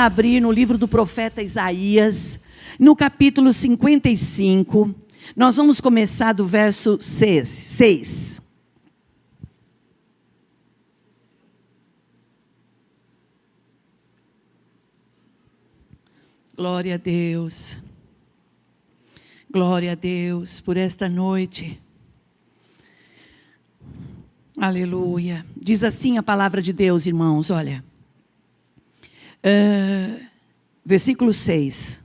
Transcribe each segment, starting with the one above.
a abrir no livro do profeta Isaías, no capítulo 55. Nós vamos começar do verso 6. Glória a Deus. Glória a Deus por esta noite. Aleluia. Diz assim a palavra de Deus, irmãos, olha. Versículo 6.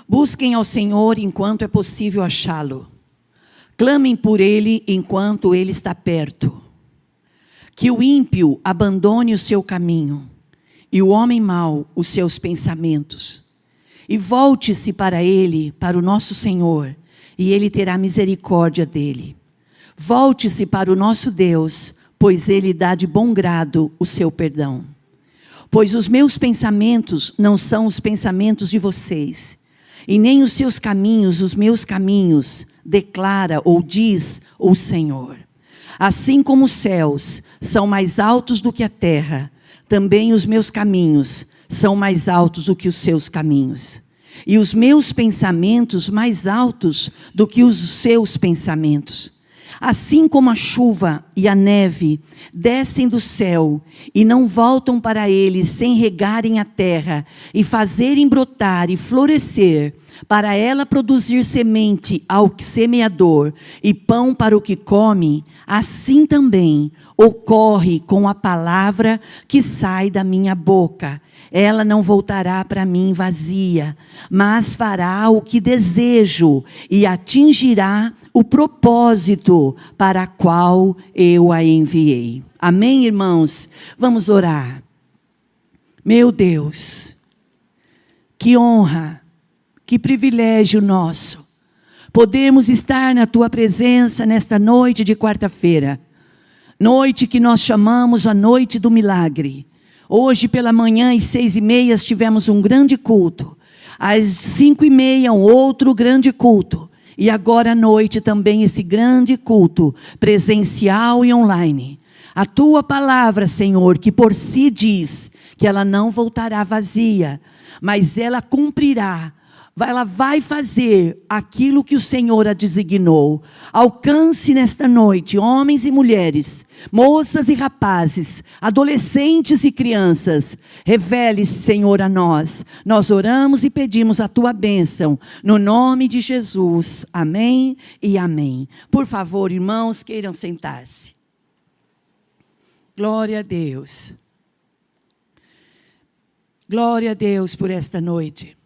Busquem ao Senhor enquanto é possível achá-lo. Clamem por Ele enquanto Ele está perto. Que o ímpio abandone o seu caminho e o homem mau os seus pensamentos. E volte-se para Ele, para o nosso Senhor, e Ele terá misericórdia dele. Volte-se para o nosso Deus, pois Ele dá de bom grado o seu perdão. Pois os meus pensamentos não são os pensamentos de vocês, e nem os seus caminhos, os meus caminhos, declara ou diz o Senhor. Assim como os céus são mais altos do que a terra, também os meus caminhos são mais altos do que os seus caminhos. E os meus pensamentos mais altos do que os seus pensamentos. Assim como a chuva e a neve descem do céu e não voltam para ele sem regarem a terra e fazerem brotar e florescer, para ela produzir semente ao semeador e pão para o que come, assim também ocorre com a palavra que sai da minha boca. Ela não voltará para mim vazia, mas fará o que desejo e atingirá o propósito para o qual eu a enviei. Amém, irmãos? Vamos orar. Meu Deus, que honra, que privilégio nosso, podemos estar na Tua presença nesta noite de quarta-feira, noite que nós chamamos a noite do milagre. Hoje pela manhã às 6h30 tivemos um grande culto, às 5h30 um outro grande culto, e agora à noite também esse grande culto, presencial e online. A Tua palavra, Senhor, que por si diz que ela não voltará vazia, mas ela cumprirá. Ela vai fazer aquilo que o Senhor a designou. Alcance nesta noite homens e mulheres, moças e rapazes, adolescentes e crianças. Revele-se, Senhor, a nós. Nós oramos e pedimos a Tua bênção, no nome de Jesus. Amém e amém. Por favor, irmãos, queiram sentar-se. Glória a Deus. Glória a Deus por esta noite.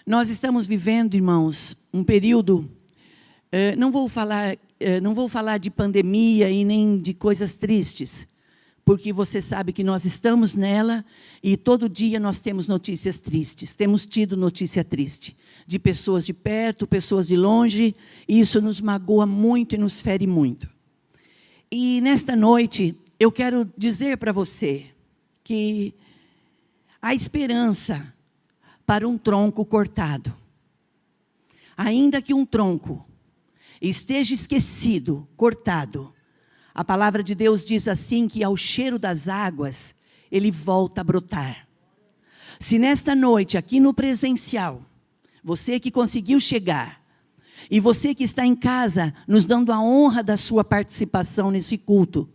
Nós estamos vivendo, irmãos, um período, não vou falar de pandemia e nem de coisas tristes, porque você sabe que nós estamos nela e todo dia nós temos notícias tristes, temos tido notícia triste, de pessoas de perto, pessoas de longe, e isso nos magoa muito e nos fere muito. E nesta noite, eu quero dizer para você que há esperança para um tronco cortado. Ainda que um tronco esteja esquecido, cortado, a palavra de Deus diz assim que ao cheiro das águas, ele volta a brotar. Se nesta noite, aqui no presencial, você que conseguiu chegar, e você que está em casa, nos dando a honra da sua participação nesse culto,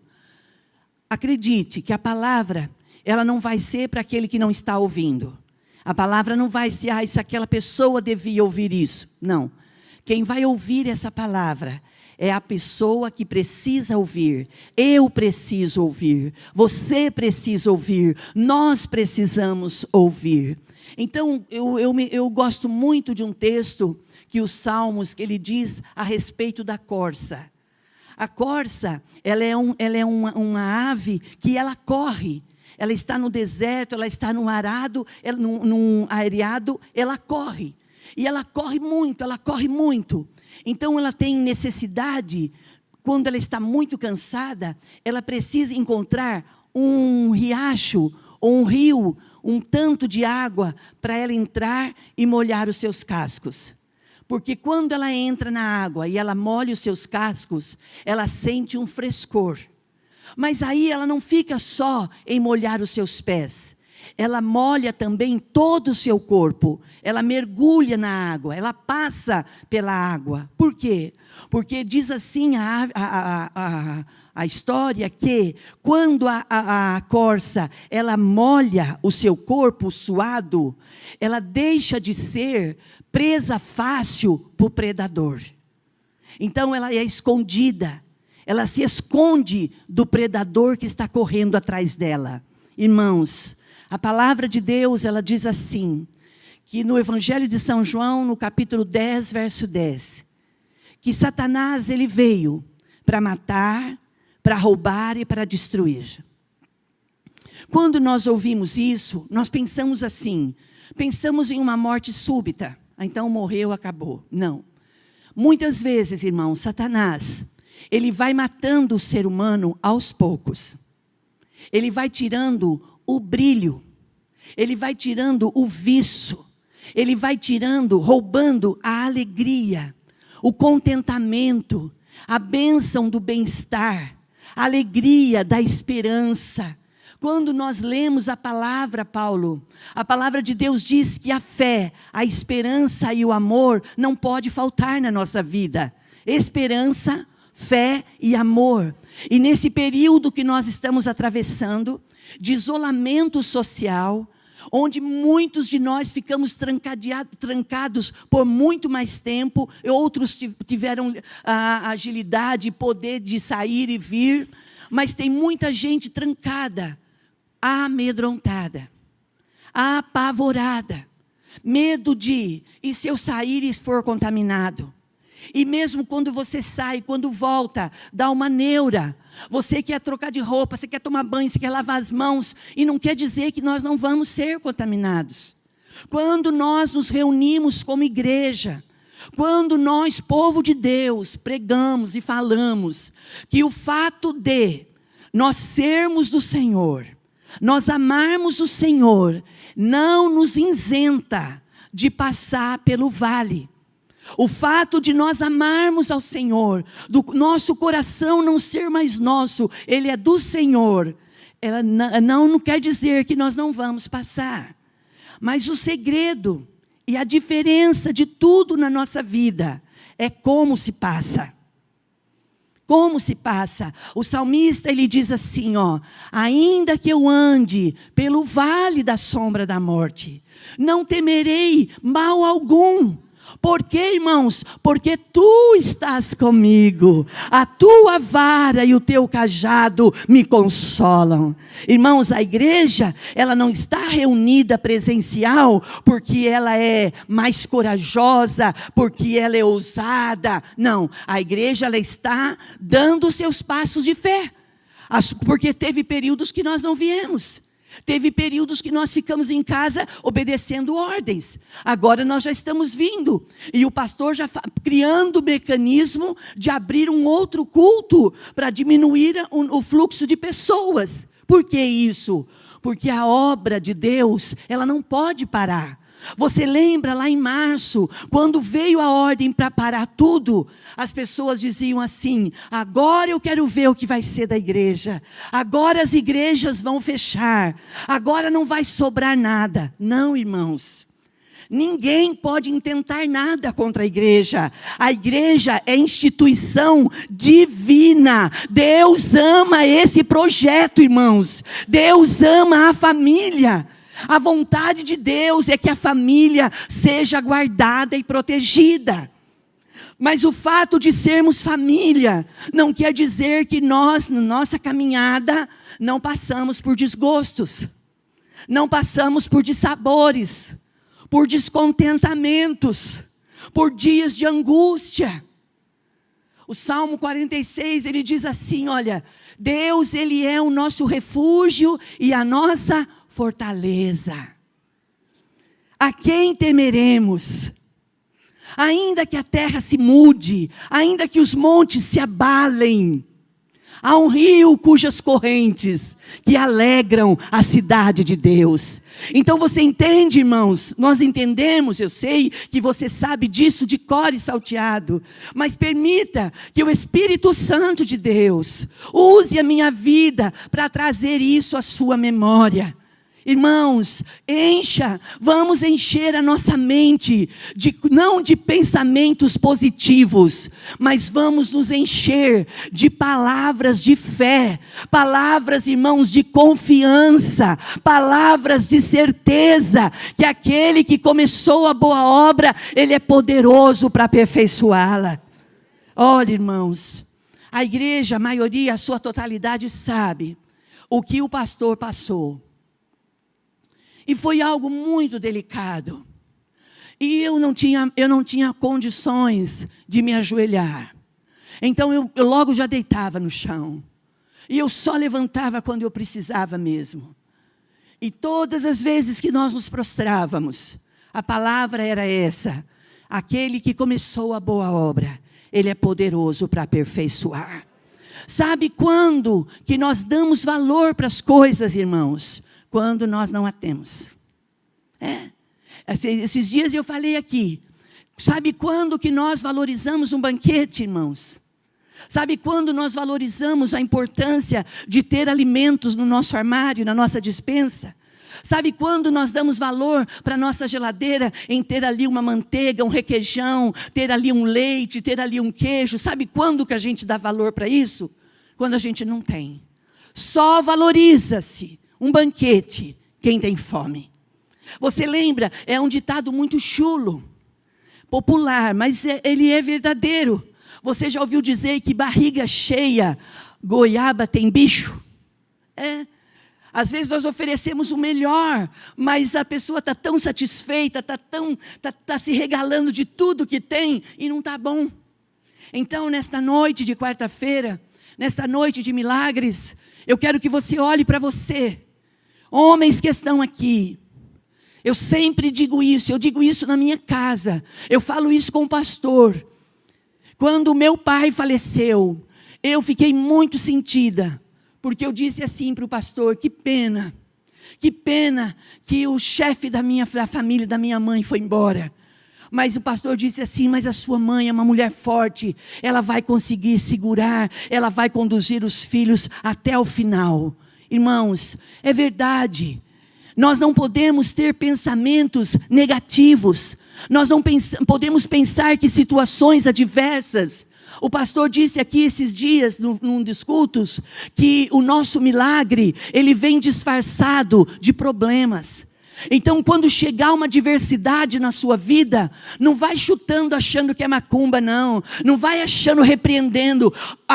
acredite que a palavra, ela não vai ser para aquele que não está ouvindo. A palavra não vai ser, se aquela pessoa devia ouvir isso. Não. Quem vai ouvir essa palavra é a pessoa que precisa ouvir. Eu preciso ouvir. Você precisa ouvir. Nós precisamos ouvir. Então, eu gosto muito de um texto que os Salmos, que ele diz a respeito da corça. A corça, ela é uma ave que ela corre. Ela está no deserto, ela está no arado, num areado, ela corre. E ela corre muito, ela corre muito. Então ela tem necessidade, quando ela está muito cansada, ela precisa encontrar um riacho ou um rio, um tanto de água para ela entrar e molhar os seus cascos. Porque quando ela entra na água e ela molha os seus cascos, ela sente um frescor. Mas aí ela não fica só em molhar os seus pés. Ela molha também todo o seu corpo. Ela mergulha na água. Ela passa pela água. Por quê? Porque diz assim a história que quando a corça ela molha o seu corpo suado, ela deixa de ser presa fácil para o predador. Então ela é escondida. Ela se esconde do predador que está correndo atrás dela. Irmãos, a palavra de Deus, ela diz assim, que no Evangelho de São João, no capítulo 10, verso 10, que Satanás, ele veio para matar, para roubar e para destruir. Quando nós ouvimos isso, nós pensamos assim, pensamos em uma morte súbita, então morreu, acabou. Não. Muitas vezes, irmãos, Satanás, ele vai matando o ser humano aos poucos. Ele vai tirando o brilho, ele vai tirando o viço, ele vai tirando, roubando a alegria, o contentamento, a bênção do bem-estar, a alegria da esperança. Quando nós lemos a palavra, Paulo, a palavra de Deus diz que a fé, a esperança e o amor não pode faltar na nossa vida. Esperança, fé e amor. E nesse período que nós estamos atravessando, de isolamento social, onde muitos de nós ficamos trancados por muito mais tempo, outros tiveram a agilidade e poder de sair e vir, mas tem muita gente trancada, amedrontada, apavorada, medo de, e se eu sair e for contaminado? E mesmo quando você sai, quando volta, dá uma neura. Você quer trocar de roupa, você quer tomar banho, você quer lavar as mãos. E não quer dizer que nós não vamos ser contaminados. Quando nós nos reunimos como igreja, quando nós, povo de Deus, pregamos e falamos que o fato de nós sermos do Senhor, nós amarmos o Senhor, não nos isenta de passar pelo vale. O fato de nós amarmos ao Senhor, do nosso coração não ser mais nosso, ele é do Senhor, ela não quer dizer que nós não vamos passar. Mas o segredo e a diferença de tudo na nossa vida é como se passa. Como se passa? O salmista, ele diz assim, ó, ainda que eu ande pelo vale da sombra da morte, não temerei mal algum. Por quê, irmãos? Porque tu estás comigo, a tua vara e o teu cajado me consolam. Irmãos, a igreja, ela não está reunida presencial porque ela é mais corajosa, porque ela é ousada. Não, a igreja, ela está dando os seus passos de fé, porque teve períodos que nós não viemos. Teve períodos que nós ficamos em casa obedecendo ordens. Agora nós já estamos vindo. E o pastor já criando o mecanismo de abrir um outro culto para diminuir o fluxo de pessoas. Por que isso? Porque a obra de Deus, ela não pode parar. Você lembra lá em março, quando veio a ordem para parar tudo, as pessoas diziam assim, agora eu quero ver o que vai ser da igreja, agora as igrejas vão fechar, agora não vai sobrar nada. Não, irmãos, ninguém pode intentar nada contra a igreja é instituição divina. Deus ama esse projeto, irmãos, Deus ama a família. A vontade de Deus é que a família seja guardada e protegida. Mas o fato de sermos família não quer dizer que nós, na nossa caminhada, não passamos por desgostos, não passamos por dissabores, por descontentamentos, por dias de angústia. O Salmo 46, ele diz assim, olha, Deus, ele é o nosso refúgio e a nossa fortaleza. A quem temeremos? Ainda que a terra se mude, ainda que os montes se abalem, Há um rio cujas correntes que alegram a cidade de Deus. Então você entende, irmãos? Nós entendemos, eu sei que você sabe disso de cor e salteado. Mas permita que o Espírito Santo de Deus use a minha vida para trazer isso à sua memória. Irmãos, vamos encher a nossa mente, não de pensamentos positivos, mas vamos nos encher de palavras de fé, palavras, irmãos, de confiança, palavras de certeza, que aquele que começou a boa obra, Ele é poderoso para aperfeiçoá-la. Olha, irmãos, a igreja, a maioria, a sua totalidade sabe o que o pastor passou. E foi algo muito delicado. E eu não tinha condições de me ajoelhar. Então eu logo já deitava no chão. E eu só levantava quando eu precisava mesmo. E todas as vezes que nós nos prostrávamos, a palavra era essa: aquele que começou a boa obra, Ele é poderoso para aperfeiçoar. Sabe quando que nós damos valor para as coisas, irmãos? Quando nós não a temos. Esses dias eu falei aqui. Sabe quando que nós valorizamos um banquete, irmãos? Sabe quando nós valorizamos a importância de ter alimentos no nosso armário, na nossa despensa? Sabe quando nós damos valor para a nossa geladeira em ter ali uma manteiga, um requeijão, ter ali um leite, ter ali um queijo? Sabe quando que a gente dá valor para isso? Quando a gente não tem. Só valoriza-se um banquete quem tem fome. Você lembra? É um ditado muito chulo, popular, mas ele é verdadeiro. Você já ouviu dizer que barriga cheia, goiaba tem bicho? Às vezes nós oferecemos o melhor, mas a pessoa está tão satisfeita, está se regalando de tudo que tem e não está bom. Então, nesta noite de quarta-feira, nesta noite de milagres, eu quero que você olhe para você. Homens que estão aqui, eu sempre digo isso, eu digo isso na minha casa, eu falo isso com o pastor. Quando meu pai faleceu, eu fiquei muito sentida, porque eu disse assim para o pastor: que pena que o chefe da família, da minha mãe foi embora. Mas o pastor disse assim: mas a sua mãe é uma mulher forte, ela vai conseguir segurar, ela vai conduzir os filhos até o final. Irmãos, é verdade, nós não podemos ter pensamentos negativos, nós não podemos pensar que situações adversas. O pastor disse aqui esses dias, num dos cultos, que o nosso milagre, ele vem disfarçado de problemas. Então, quando chegar uma adversidade na sua vida, não vai chutando achando que é macumba, não vai achando, repreendendo.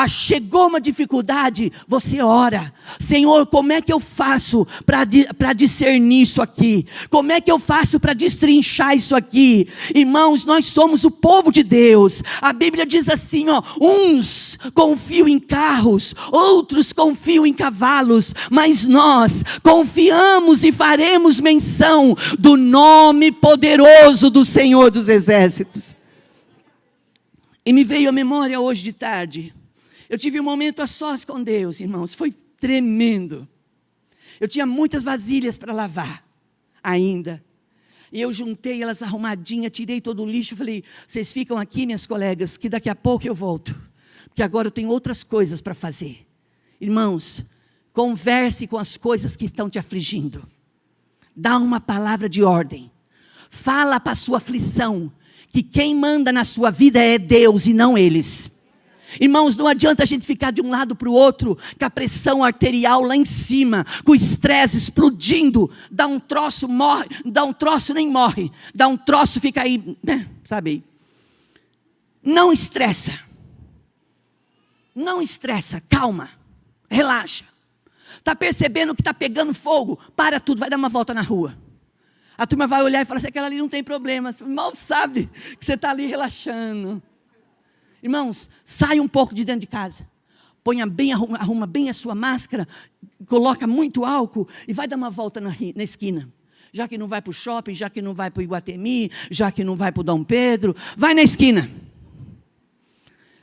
Chegou uma dificuldade, você ora: Senhor, como é que eu faço para discernir isso aqui? Como é que eu faço para destrinchar isso aqui? Irmãos, nós somos o povo de Deus. A Bíblia diz assim, uns confiam em carros, outros confiam em cavalos, mas nós confiamos e faremos menção do nome poderoso do Senhor dos Exércitos. E me veio à memória hoje de tarde, eu tive um momento a sós com Deus, irmãos, foi tremendo. Eu tinha muitas vasilhas para lavar ainda, e eu juntei elas arrumadinhas, tirei todo o lixo, falei: vocês ficam aqui, minhas colegas, que daqui a pouco eu volto, porque agora eu tenho outras coisas para fazer. Irmãos, converse com as coisas que estão te afligindo. Dá uma palavra de ordem. Fala para a sua aflição que quem manda na sua vida é Deus e não eles. Irmãos, não adianta a gente ficar de um lado para o outro, com a pressão arterial lá em cima, com o estresse explodindo. Dá um troço, morre. Dá um troço, nem morre. Dá um troço, fica aí, né? Sabe? Não estressa. Não estressa, calma. Relaxa. Está percebendo que está pegando fogo? Para tudo, vai dar uma volta na rua. A turma vai olhar e falar assim: aquela ali não tem problema. Você mal sabe que você está ali relaxando. Irmãos, sai um pouco de dentro de casa. Arruma bem a sua máscara, coloca muito álcool e vai dar uma volta na esquina. Já que não vai para o shopping, já que não vai para o Iguatemi, já que não vai para o Dom Pedro, vai na esquina.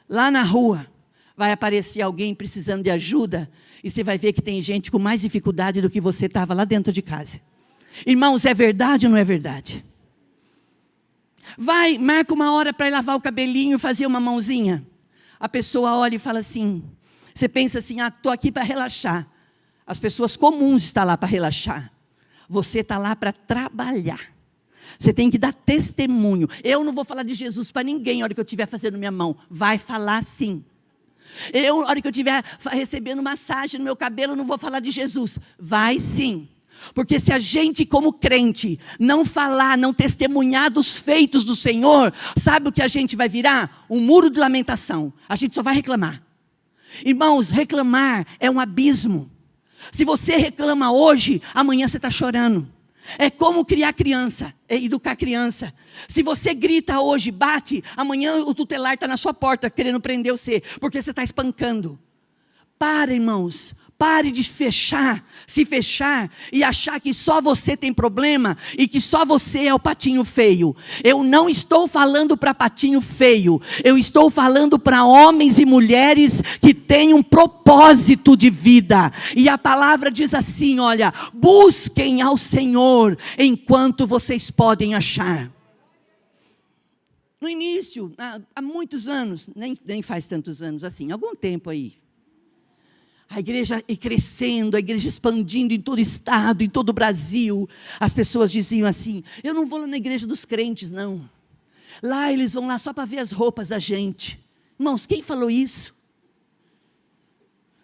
Lá na rua. Vai aparecer alguém precisando de ajuda, e você vai ver que tem gente com mais dificuldade do que você estava lá dentro de casa. Irmãos, é verdade ou não é verdade? Vai, marca uma hora para ir lavar o cabelinho e fazer uma mãozinha. A pessoa olha e fala assim, você pensa assim, estou aqui para relaxar. As pessoas comuns estão lá para relaxar. Você está lá para trabalhar. Você tem que dar testemunho. Eu não vou falar de Jesus para ninguém na hora que eu estiver fazendo minha mão. Vai falar sim. Eu, na hora que eu estiver recebendo massagem no meu cabelo, não vou falar de Jesus. Vai sim. Porque se a gente, como crente, não falar, não testemunhar dos feitos do Senhor, sabe o que a gente vai virar? Um muro de lamentação. A gente só vai reclamar. Irmãos, reclamar é um abismo. Se você reclama hoje, amanhã você está chorando. É como criar criança, é educar criança. Se você grita hoje, bate, amanhã o tutelar está na sua porta querendo prender você, porque você está espancando. Para, irmãos, pare de se fechar e achar que só você tem problema e que só você é o patinho feio. Eu não estou falando para patinho feio, eu estou falando para homens e mulheres que têm um propósito de vida. E a palavra diz assim, olha, busquem ao Senhor enquanto vocês podem achar. No início, há muitos anos, nem faz tantos anos assim, algum tempo aí, a igreja crescendo, a igreja expandindo em todo o estado, em todo o Brasil. As pessoas diziam assim, eu não vou lá na igreja dos crentes, não. Lá eles vão lá só para ver as roupas da gente. Irmãos, quem falou isso?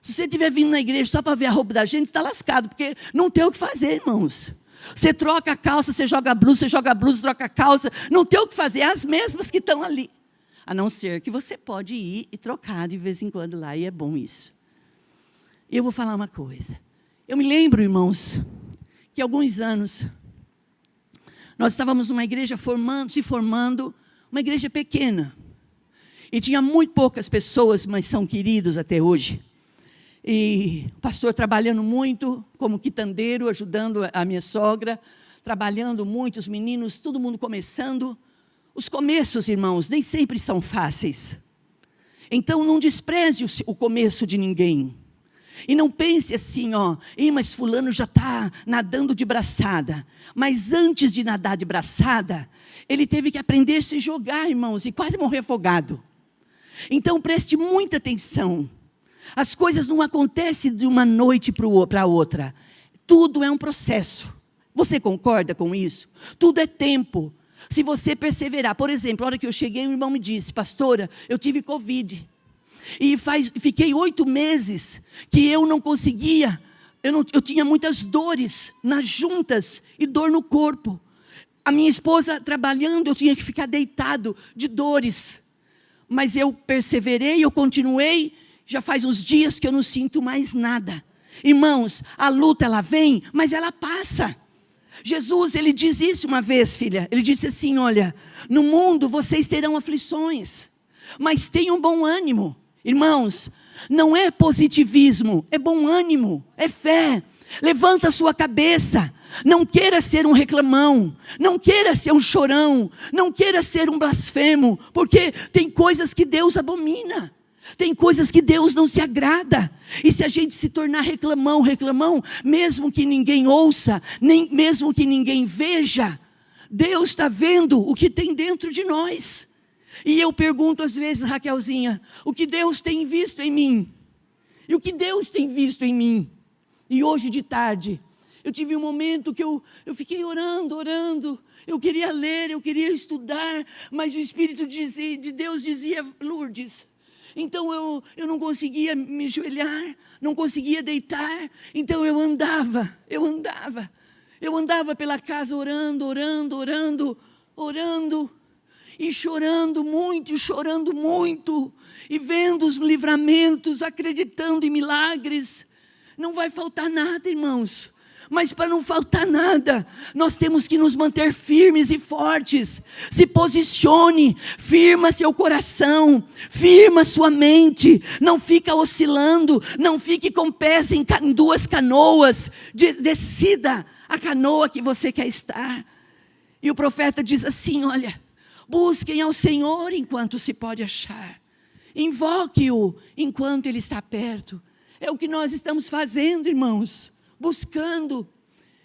Se você estiver vindo na igreja só para ver a roupa da gente, está lascado, porque não tem o que fazer, irmãos. Você troca a calça, você joga a blusa, troca a calça. Não tem o que fazer, é as mesmas que estão ali. A não ser que você pode ir e trocar de vez em quando lá, e é bom isso. E eu vou falar uma coisa. Eu me lembro, irmãos, que há alguns anos, nós estávamos numa igreja se formando, uma igreja pequena. E tinha muito poucas pessoas, mas são queridos até hoje. E o pastor trabalhando muito, como quitandeiro, ajudando a minha sogra, trabalhando muito, os meninos, todo mundo começando. Os começos, irmãos, nem sempre são fáceis. Então, não despreze o começo de ninguém. E não pense assim, mas fulano já está nadando de braçada. Mas antes de nadar de braçada, ele teve que aprender a se jogar, irmãos, e quase morrer afogado. Então preste muita atenção. As coisas não acontecem de uma noite para outra. Tudo é um processo. Você concorda com isso? Tudo é tempo. Se você perseverar, por exemplo, a hora que eu cheguei, o irmão me disse, pastora, eu tive Covid. E fiquei 8 meses que eu não conseguia, eu tinha muitas dores nas juntas e dor no corpo. A minha esposa trabalhando, eu tinha que ficar deitado de dores. Mas eu perseverei, eu continuei, já faz uns dias que eu não sinto mais nada. Irmãos, a luta ela vem, mas ela passa. Jesus, ele diz isso uma vez, filha, ele disse assim, olha, no mundo vocês terão aflições, mas tenham bom ânimo. Irmãos, não é positivismo, é bom ânimo, é fé. Levanta a sua cabeça, não queira ser um reclamão, não queira ser um chorão, não queira ser um blasfemo, porque tem coisas que Deus abomina, tem coisas que Deus não se agrada. E se a gente se tornar reclamão, mesmo que ninguém ouça, nem mesmo que ninguém veja, Deus está vendo o que tem dentro de nós. E eu pergunto às vezes, Raquelzinha, o que Deus tem visto em mim? E o que Deus tem visto em mim? E hoje de tarde, eu tive um momento que eu fiquei orando, eu queria ler, eu queria estudar, mas o Espírito de Deus dizia, Lourdes. Então eu não conseguia me ajoelhar, não conseguia deitar, então eu andava pela casa orando, e chorando muito, e vendo os livramentos, acreditando em milagres. Não vai faltar nada, irmãos. Mas para não faltar nada, nós temos que nos manter firmes e fortes. Se posicione, firma seu coração, firma sua mente. Não fica oscilando, não fique com pés em 2 canoas. Decida a canoa que você quer estar. E o profeta diz assim, olha, busquem ao Senhor enquanto se pode achar. Invoque-o enquanto Ele está perto. É o que nós estamos fazendo, irmãos. Buscando.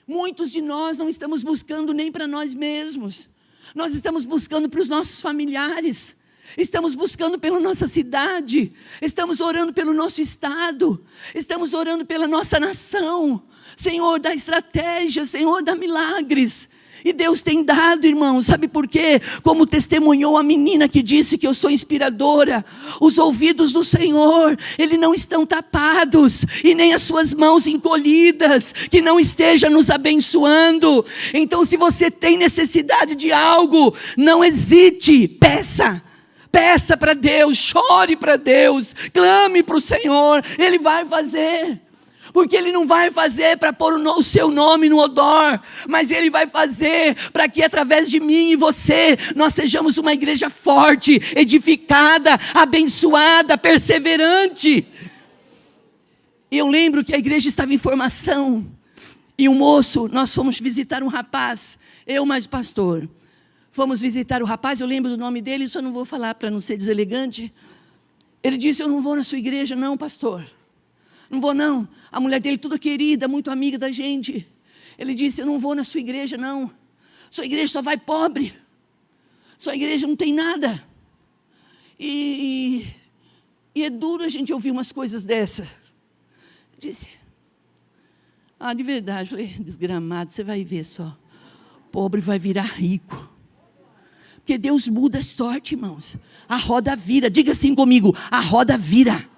Muitos de nós não estamos buscando nem para nós mesmos. Nós estamos buscando para os nossos familiares. Estamos buscando pela nossa cidade. Estamos orando pelo nosso estado. Estamos orando pela nossa nação. Senhor, dá estratégia. Senhor, dá milagres. E Deus tem dado, irmãos, sabe por quê? Como testemunhou a menina que disse que eu sou inspiradora, os ouvidos do Senhor, Ele não estão tapados, e nem as suas mãos encolhidas, que não esteja nos abençoando. Então, se você tem necessidade de algo, não hesite, peça. Peça para Deus, chore para Deus, clame para o Senhor, Ele vai fazer. Porque Ele não vai fazer para pôr o seu nome no odor, mas Ele vai fazer para que através de mim e você, nós sejamos uma igreja forte, edificada, abençoada, perseverante. E eu lembro que a igreja estava em formação, e um moço, nós fomos visitar um rapaz, eu mais o pastor, fomos visitar o rapaz, eu lembro do nome dele, só não vou falar para não ser deselegante. Ele disse: eu não vou na sua igreja não, pastor. Não vou não, a mulher dele toda querida, muito amiga da gente. Ele disse: eu não vou na sua igreja não, sua igreja só vai pobre, sua igreja não tem nada. E é duro a gente ouvir umas coisas dessas. Disse: de verdade. Falei: desgramado, você vai ver só, pobre vai virar rico. Porque Deus muda a história, irmãos. A roda vira, diga assim comigo: a roda vira.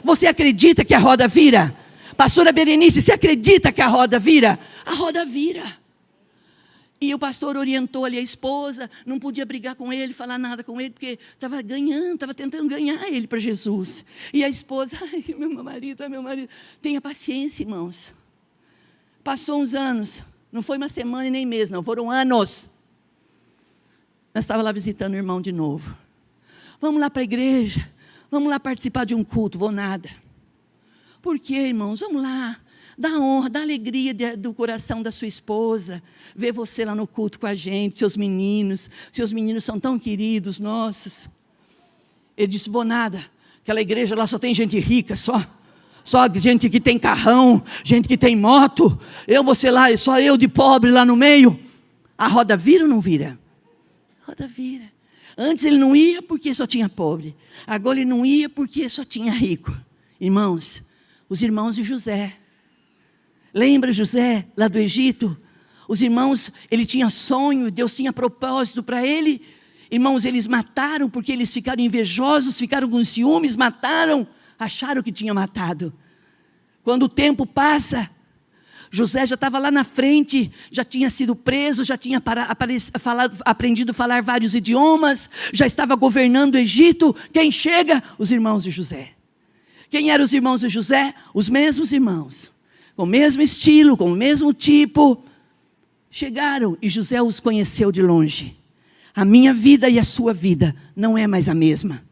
Você acredita que a roda vira? Pastora Berenice, você acredita que a roda vira? A roda vira. E o pastor orientou ali a esposa, não podia brigar com ele, falar nada com ele, porque estava ganhando, estava tentando ganhar ele para Jesus. E a esposa: ai, meu marido. Tenha paciência, irmãos. Passou uns anos, não foi uma semana e nem mês, não, foram anos. Nós estávamos lá visitando o irmão de novo. Vamos lá para a igreja. Vamos lá participar de um culto. Vou nada. Por quê, irmãos? Vamos lá. Dá honra, dá alegria do coração da sua esposa. Ver você lá no culto com a gente, seus meninos são tão queridos, nossos. Ele disse: vou nada. Aquela igreja lá só tem gente rica, só gente que tem carrão, gente que tem moto. Eu vou ser lá, só eu de pobre lá no meio. A roda vira ou não vira? A roda vira. Antes ele não ia porque só tinha pobre. Agora ele não ia porque só tinha rico. Irmãos, os irmãos de José. Lembra José lá do Egito? Os irmãos, ele tinha sonho, Deus tinha propósito para ele. Irmãos, eles mataram porque eles ficaram invejosos, ficaram com ciúmes, mataram, acharam que tinha matado. Quando o tempo passa, José já estava lá na frente, já tinha sido preso, já tinha aprendido a falar vários idiomas, já estava governando o Egito. Quem chega? Os irmãos de José. Quem eram os irmãos de José? Os mesmos irmãos, com o mesmo estilo, com o mesmo tipo. Chegaram e José os conheceu de longe. A minha vida e a sua vida não é mais a mesma.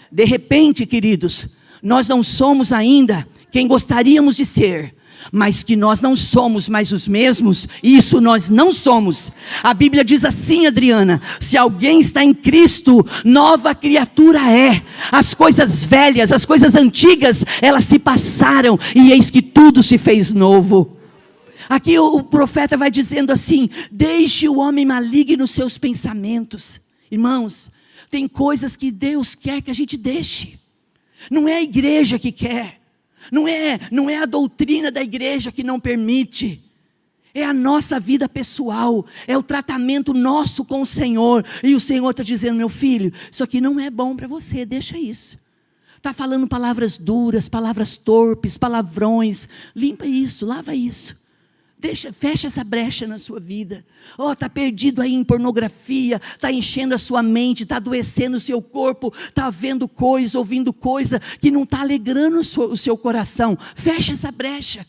De repente, queridos, nós não somos ainda quem gostaríamos de ser. Mas que nós não somos mais os mesmos, isso nós não somos. A Bíblia diz assim, Adriana: se alguém está em Cristo, nova criatura é. As coisas velhas, as coisas antigas, elas se passaram, e eis que tudo se fez novo. Aqui o profeta vai dizendo assim: deixe o homem maligno nos seus pensamentos. Irmãos, tem coisas que Deus quer que a gente deixe. Não é a igreja que quer. Não é a doutrina da igreja que não permite. É a nossa vida pessoal. É o tratamento nosso com o Senhor. E o Senhor está dizendo: meu filho, isso aqui não é bom para você, deixa isso. Está falando palavras duras, palavras torpes, palavrões. Limpa isso, lava isso. Fecha essa brecha na sua vida. Está perdido aí em pornografia, está enchendo a sua mente, está adoecendo o seu corpo, está vendo coisa, ouvindo coisa que não está alegrando o seu coração. Fecha essa brecha.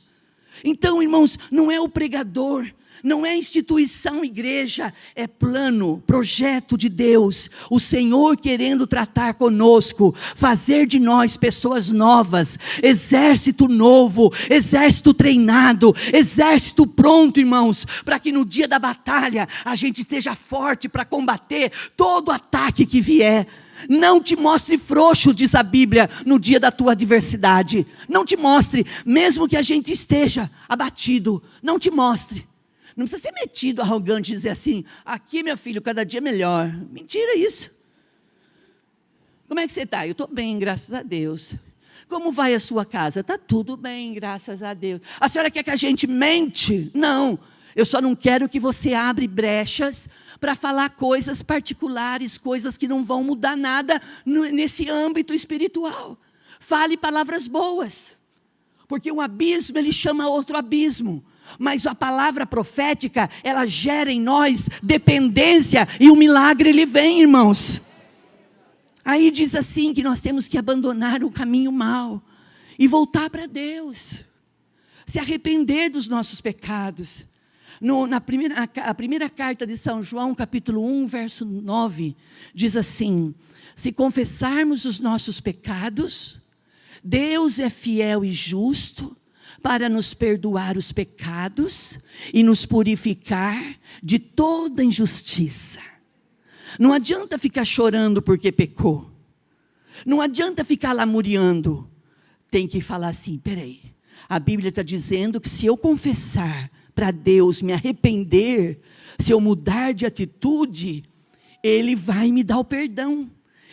Então, irmãos, não é o pregador, Não é instituição, igreja, é plano, projeto de Deus. O Senhor querendo tratar conosco, fazer de nós pessoas novas, exército novo, exército treinado, exército pronto, irmãos, para que no dia da batalha a gente esteja forte para combater todo ataque que vier. Não te mostre frouxo, diz a Bíblia, no dia da tua adversidade. Não te mostre, mesmo que a gente esteja abatido, não te mostre. Não precisa ser metido, arrogante, dizer assim, aqui meu filho, cada dia melhor. Mentira isso. Como é que você está? Eu estou bem, graças a Deus. Como vai a sua casa? Está tudo bem, graças a Deus. A senhora quer que a gente mente? Não. Eu só não quero que você abra brechas para falar coisas particulares, coisas que não vão mudar nada nesse âmbito espiritual. Fale palavras boas. Porque um abismo, ele chama outro abismo. Mas a palavra profética, ela gera em nós dependência e o milagre ele vem, irmãos. Aí diz assim que nós temos que abandonar o caminho mau e voltar para Deus. Se arrepender dos nossos pecados. A primeira carta de São João, capítulo 1, verso 9, diz assim, se confessarmos os nossos pecados, Deus é fiel e justo para nos perdoar os pecados e nos purificar de toda injustiça. Não adianta ficar chorando porque pecou. Não adianta ficar lamuriando. Tem que falar assim, peraí. A Bíblia está dizendo que se eu confessar para Deus, me arrepender, se eu mudar de atitude, Ele vai me dar o perdão.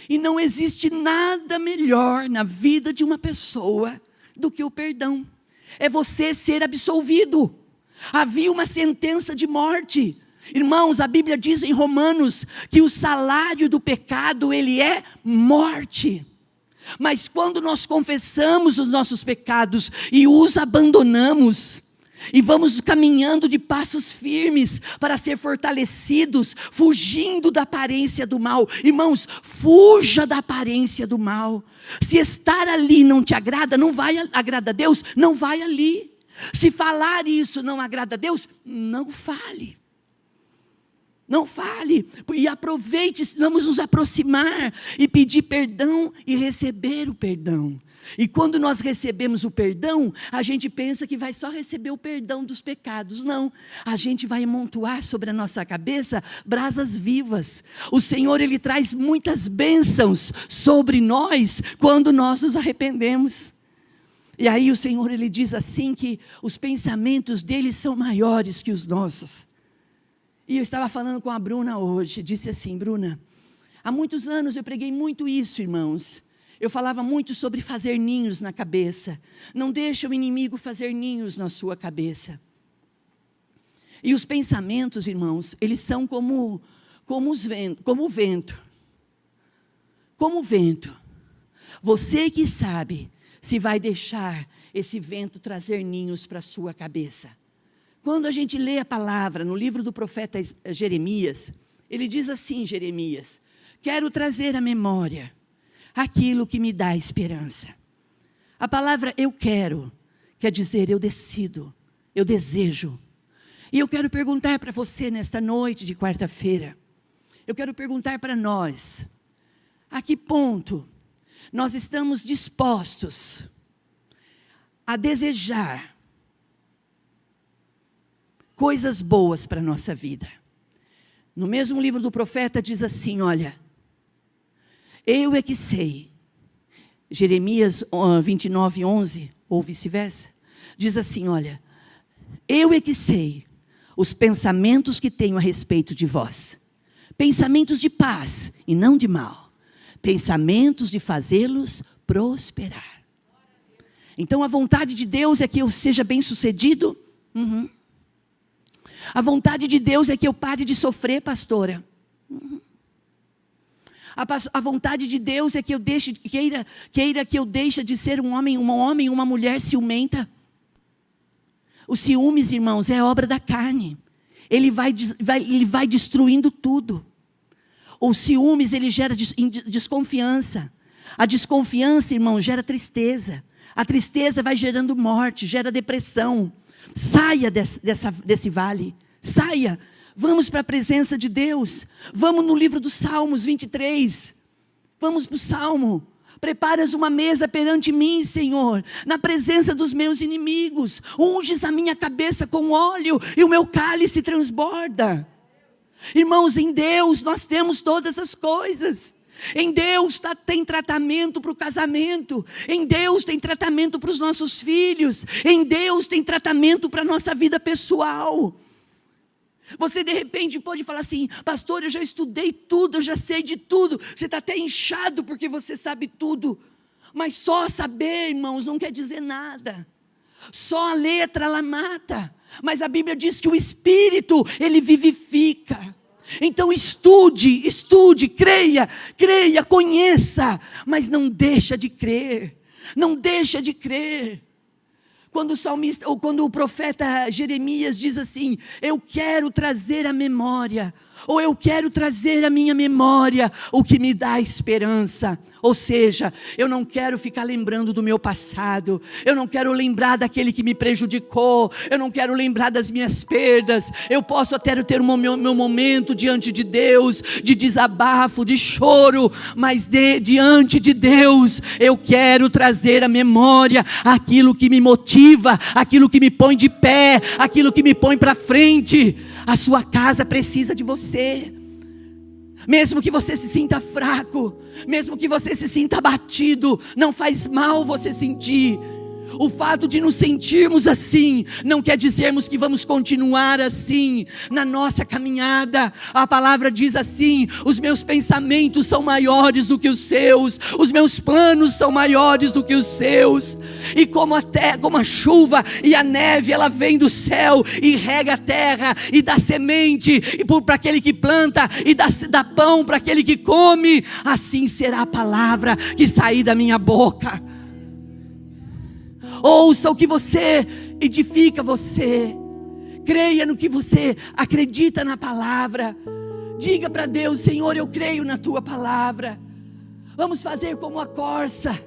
E não existe nada melhor na vida de uma pessoa do que o perdão. É você ser absolvido. Havia uma sentença de morte. Irmãos, a Bíblia diz em Romanos que o salário do pecado, ele é morte. Mas quando nós confessamos os nossos pecados e os abandonamos, e vamos caminhando de passos firmes para ser fortalecidos, fugindo da aparência do mal. Irmãos, fuja da aparência do mal. Se estar ali não te agrada, não vai agrada a Deus, não vai ali. Se falar isso não agrada a Deus, não fale. Não fale, e aproveite, vamos nos aproximar e pedir perdão e receber o perdão. E quando nós recebemos o perdão, a gente pensa que vai só receber o perdão dos pecados. Não, a gente vai amontoar sobre a nossa cabeça brasas vivas. O Senhor, Ele traz muitas bênçãos sobre nós quando nós nos arrependemos. E aí o Senhor, Ele diz assim que os pensamentos dEle são maiores que os nossos. E eu estava falando com a Bruna hoje, disse assim, Bruna, há muitos anos eu preguei muito isso, irmãos. Eu falava muito sobre fazer ninhos na cabeça. Não deixa o inimigo fazer ninhos na sua cabeça. E os pensamentos, irmãos, eles são como o vento. Como o vento. Você que sabe se vai deixar esse vento trazer ninhos para a sua cabeça. Quando a gente lê a palavra no livro do profeta Jeremias, ele diz assim, Jeremias, quero trazer à memória aquilo que me dá esperança. A palavra eu quero, quer dizer eu decido, eu desejo. E eu quero perguntar para você nesta noite de quarta-feira, eu quero perguntar para nós, a que ponto nós estamos dispostos a desejar coisas boas para a nossa vida. No mesmo livro do profeta diz assim, olha, eu é que sei, Jeremias 29, 11, ou vice-versa, diz assim, olha, eu é que sei os pensamentos que tenho a respeito de vós, pensamentos de paz e não de mal, pensamentos de fazê-los prosperar. Então a vontade de Deus é que eu seja bem-sucedido? A vontade de Deus é que eu pare de sofrer, pastora. A vontade de Deus é que eu queira que eu deixe de ser um homem, uma mulher ciumenta. Os ciúmes, irmãos, é obra da carne. Ele vai destruindo tudo. Os ciúmes, ele gera desconfiança. A desconfiança, irmão, gera tristeza. A tristeza vai gerando morte, gera depressão. Saia desse vale. Saia, vamos para a presença de Deus. Vamos no livro dos Salmos 23. Vamos para o Salmo. Preparas uma mesa perante mim, Senhor, na presença dos meus inimigos. Unges a minha cabeça com óleo e o meu cálice transborda. Irmãos, em Deus nós temos todas as coisas. Em Deus tem tratamento para o casamento. Em Deus tem tratamento para os nossos filhos. Em Deus tem tratamento para a nossa vida pessoal. Você de repente pode falar assim: pastor, eu já estudei tudo, eu já sei de tudo. Você está até inchado porque você sabe tudo. Mas só saber, irmãos, não quer dizer nada. Só a letra ela mata. Mas a Bíblia diz que o Espírito, ele vivifica. Então estude, creia, conheça. Mas não deixa de crer. Não deixa de crer. Quando o profeta Jeremias diz assim: eu quero trazer à memória, ou eu quero trazer à minha memória o que me dá esperança. Ou seja, eu não quero ficar lembrando do meu passado, eu não quero lembrar daquele que me prejudicou, eu não quero lembrar das minhas perdas. Eu posso até ter meu momento diante de Deus, de desabafo, de choro, mas diante de Deus, eu quero trazer à memória aquilo que me motiva, aquilo que me põe de pé, aquilo que me põe para frente. A sua casa precisa de você. Mesmo que você se sinta fraco, mesmo que você se sinta abatido, não faz mal você sentir. O fato de nos sentirmos assim, não quer dizermos que vamos continuar assim, na nossa caminhada. A palavra diz assim: os meus pensamentos são maiores do que os seus, os meus planos são maiores do que os seus. E como a chuva e a neve, ela vem do céu e rega a terra, e dá semente para aquele que planta, e dá pão para aquele que come, assim será a palavra que sair da minha boca. Ouça o que você edifica você. Creia no que você acredita na palavra. Diga para Deus: Senhor, eu creio na tua palavra. Vamos fazer como a corça.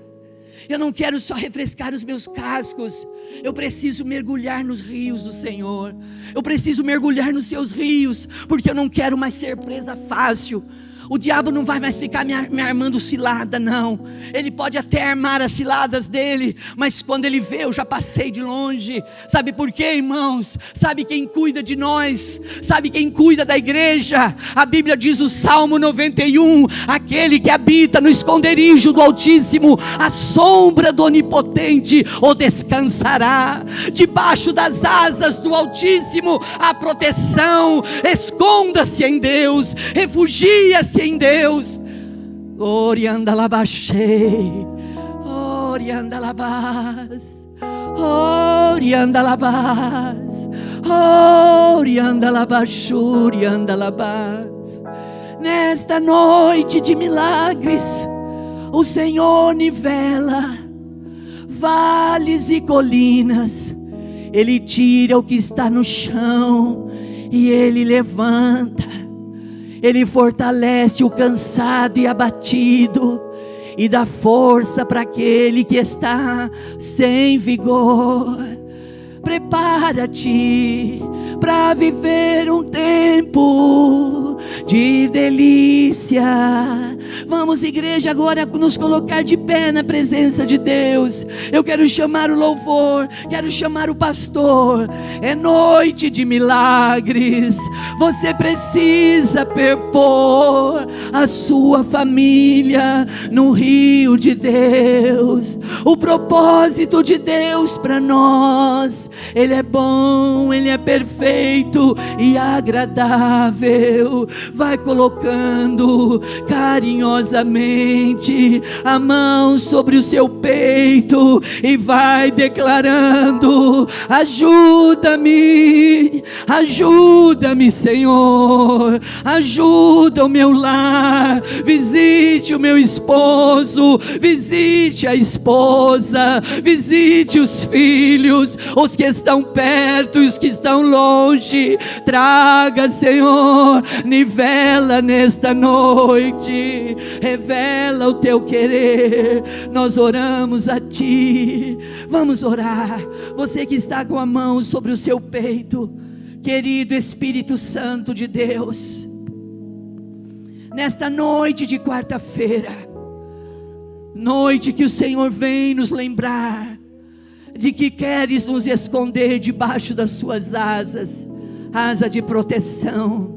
Eu não quero só refrescar os meus cascos. Eu preciso mergulhar nos rios do Senhor. Eu preciso mergulhar nos seus rios, porque eu não quero mais ser presa fácil. O diabo não vai mais ficar me armando cilada, não. Ele pode até armar as ciladas dele, mas quando ele vê, eu já passei de longe. Sabe por quê, irmãos? Sabe quem cuida de nós? Sabe quem cuida da igreja? A Bíblia diz, o Salmo 91, aquele que habita no esconderijo do Altíssimo, a sombra do Onipotente o descansará. Debaixo das asas do Altíssimo há proteção. Esconda-se em Deus, refugia-se em Deus. Oriandalabachei, Oriandalabás, Oriandalabás, Oriandalabachuriandalabás. Nesta noite de milagres, o Senhor nivela vales e colinas. Ele tira o que está no chão e Ele levanta. Ele fortalece o cansado e abatido, e dá força para aquele que está sem vigor. Prepara-te para viver um tempo de delícia. Vamos, igreja, agora nos colocar de pé na presença de Deus. Eu quero chamar o louvor, quero chamar o pastor. É noite de milagres. Você precisa perpor a sua família no rio de Deus. O propósito de Deus para nós, Ele é bom, Ele é perfeito e agradável. Vai colocando carinhosamente a mão sobre o seu peito e vai declarando: ajuda-me, ajuda-me, Senhor, ajuda o meu lar, visite o meu esposo, visite a esposa, visite os filhos, os que estão perto e os que estão longe. Traga, Senhor, nivela nesta noite, revela o teu querer. Nós oramos a ti. Vamos orar. Você que está com a mão sobre o seu peito, Querido Espírito Santo de Deus, nesta noite de quarta-feira, noite que o Senhor vem nos lembrar de que queres nos esconder debaixo das suas asas, asa de proteção.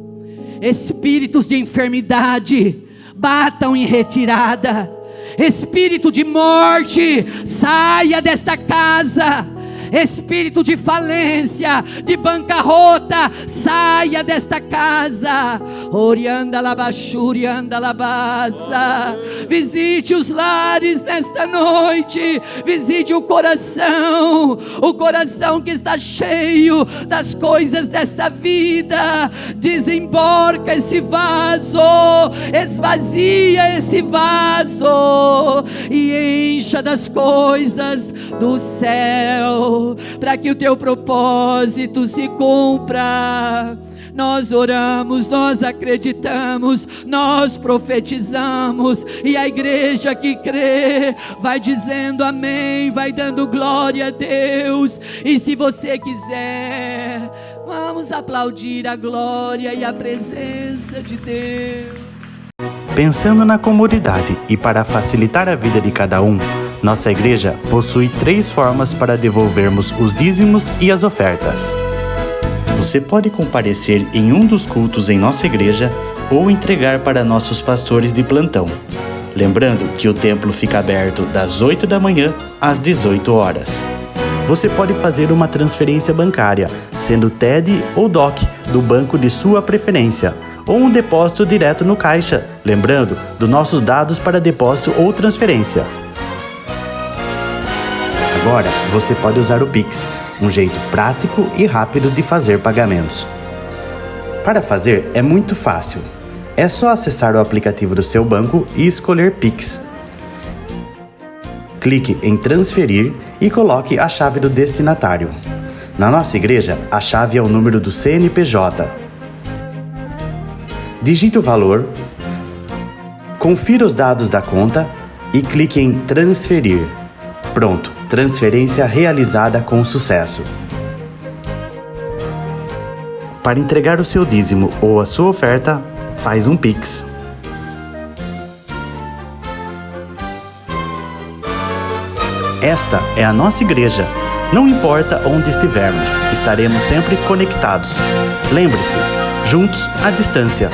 Espíritos de enfermidade, batam em retirada. Espírito de morte, saia desta casa. Espírito de falência, de bancarrota, saia desta casa. Orianda labachuri, anda labasa. Visite os lares nesta noite. Visite o coração que está cheio das coisas desta vida. Desemborca esse vaso, esvazia esse vaso e encha das coisas do céu, para que o teu propósito se cumpra. Nós oramos, nós acreditamos, nós profetizamos, e a igreja que crê vai dizendo amém, vai dando glória a Deus. E se você quiser, vamos aplaudir a glória e a presença de Deus. Pensando na comunidade e para facilitar a vida de cada um, nossa igreja possui 3 formas para devolvermos os dízimos e as ofertas. Você pode comparecer em um dos cultos em nossa igreja ou entregar para nossos pastores de plantão. Lembrando que o templo fica aberto das 8 da manhã às 18 horas. Você pode fazer uma transferência bancária, sendo TED ou DOC, do banco de sua preferência, ou um depósito direto no caixa, lembrando dos nossos dados para depósito ou transferência. Agora, você pode usar o Pix, um jeito prático e rápido de fazer pagamentos. Para fazer é muito fácil. É só acessar o aplicativo do seu banco e escolher Pix. Clique em transferir e coloque a chave do destinatário. Na nossa igreja, a chave é o número do CNPJ. Digite o valor, confira os dados da conta e clique em transferir. Pronto, transferência realizada com sucesso. Para entregar o seu dízimo ou a sua oferta, faz um Pix. Esta é a nossa igreja. Não importa onde estivermos, estaremos sempre conectados. Lembre-se, juntos à distância.